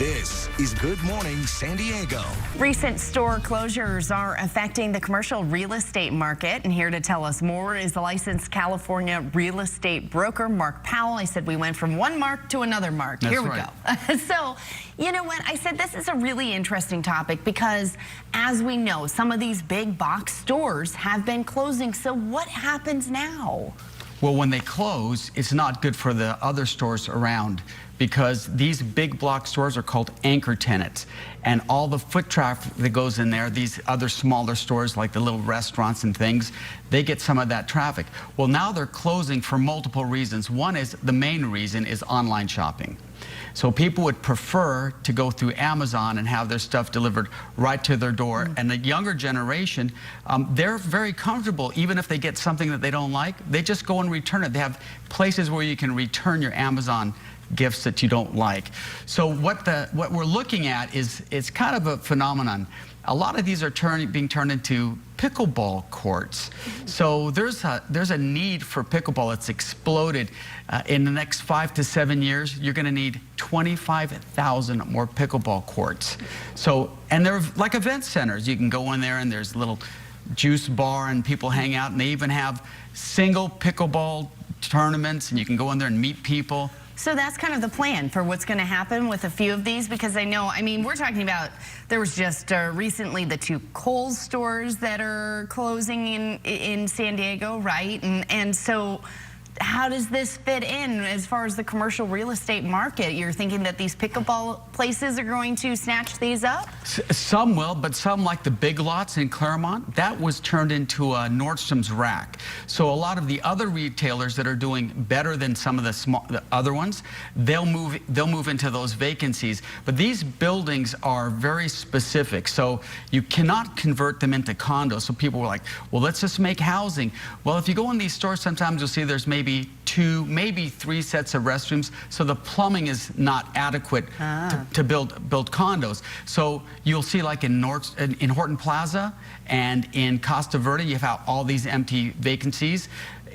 This is Good Morning San Diego. Recent store closures are affecting the commercial real estate market, and here to tell us more is the licensed California real estate broker, Mark Powell. I said we went from one Mark to another Mark. That's here we right. go. So, you know what? I said this is a really interesting topic because, as we know, some of these big box stores have been closing. So what happens now? Well, when they close, it's not good for the other stores around because these big block stores are called anchor tenants. And all the foot traffic that goes in there, these other smaller stores like the little restaurants and things, they get some of that traffic. Well, now they're closing for multiple reasons. One is, the main reason is online shopping. So people would prefer to go through Amazon and have their stuff delivered right to their door. And the younger generation, they're very comfortable. Even if they get something that they don't like, they just go and return it. They have places where you can return your Amazon gifts that you don't like. So what we're looking at is, it's kind of a phenomenon. A lot of these are being turned into pickleball courts. So there's a need for pickleball. It's exploded. In the next 5 to 7 years, you're going to need 25,000 more pickleball courts. So, and they're like event centers. You can go in there and there's a little juice bar and people hang out, and they even have single pickleball tournaments, and you can go in there and meet people. So that's kind of the plan for what's going to happen with a few of these, because I know, I mean, we're talking about, there was just recently the 2 Kohl stores that are closing in San Diego, right? And so how does this fit in as far as the commercial real estate market? You're thinking that these pickleball places are going to snatch these up? Some will, but some, like the Big Lots in Claremont, that was turned into a Nordstrom's rack. So a lot of the other retailers that are doing better than some of the other ones, they'll move into those vacancies. But these buildings are very specific, so you cannot convert them into condos. So people were like, well, let's just make housing. Well, if you go in these stores, sometimes you'll see there's maybe 2, maybe 3 sets of restrooms, so the plumbing is not adequate to build condos. So you'll see, like in Horton Plaza and in Costa Verde, you have all these empty vacancies.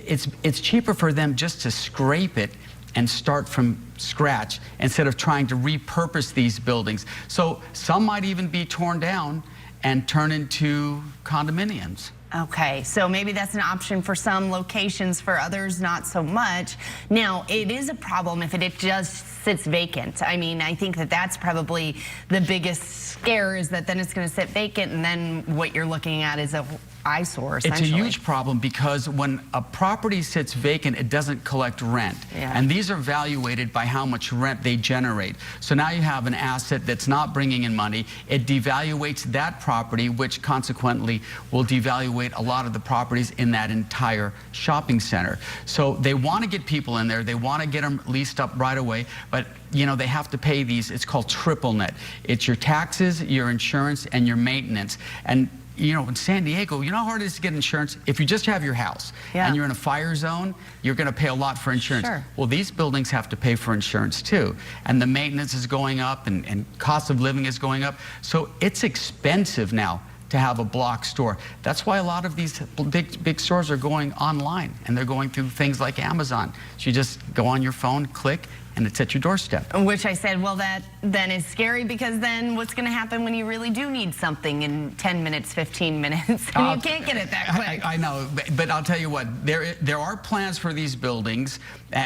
It's cheaper for them just to scrape it and start from scratch instead of trying to repurpose these buildings. So some might even be torn down and turn into condominiums. Okay, so maybe that's an option for some locations, for others not so much. Now, it is a problem if it just sits vacant. I mean, I think that that's probably the biggest scare, is that then it's going to sit vacant, and then what you're looking at is a eyesore, essentially. It's a huge problem because when a property sits vacant, it doesn't collect rent. Yeah. And these are valuated by how much rent they generate. So now you have an asset that's not bringing in money. It devaluates that property, which consequently will devaluate a lot of the properties in that entire shopping center. So they want to get people in there. They want to get them leased up right away. But you know, they have to pay these, it's called triple net. It's your taxes, your insurance, and your maintenance. And you know, in San Diego, you know how hard it is to get insurance? If you just have your house and you're in a fire zone, you're going to pay a lot for insurance. Sure. Well, these buildings have to pay for insurance too. And the maintenance is going up, and cost of living is going up. So it's expensive now to have a block store. That's why a lot of these big stores are going online, and they're going through things like Amazon. So you just go on your phone, click, and it's at your doorstep. Which I said, well, that then is scary, because then what's going to happen when you really do need something in 10 minutes, 15 minutes? And you can't get it that quick. I know, but I'll tell you what, there are plans for these buildings.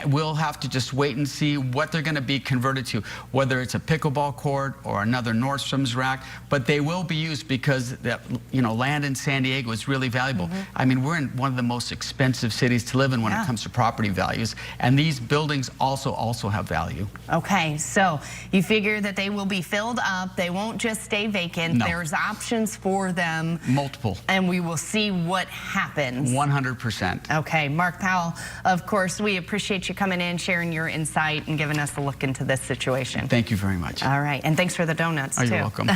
We'll have to just wait and see what they're going to be converted to, whether it's a pickleball court or another Nordstrom's rack. But they will be used because land in San Diego is really valuable. I mean, we're in one of the most expensive cities to live in when it comes to property values, and these buildings also have value. Okay, so you figure that they will be filled up. They won't just stay vacant. No. There's options for them. Multiple. And we will see what happens. 100%. Okay, Mark Powell, of course, we appreciate you coming in, sharing your insight, and giving us a look into this situation. Thank you very much. All right, and thanks for the donuts, too. You're welcome.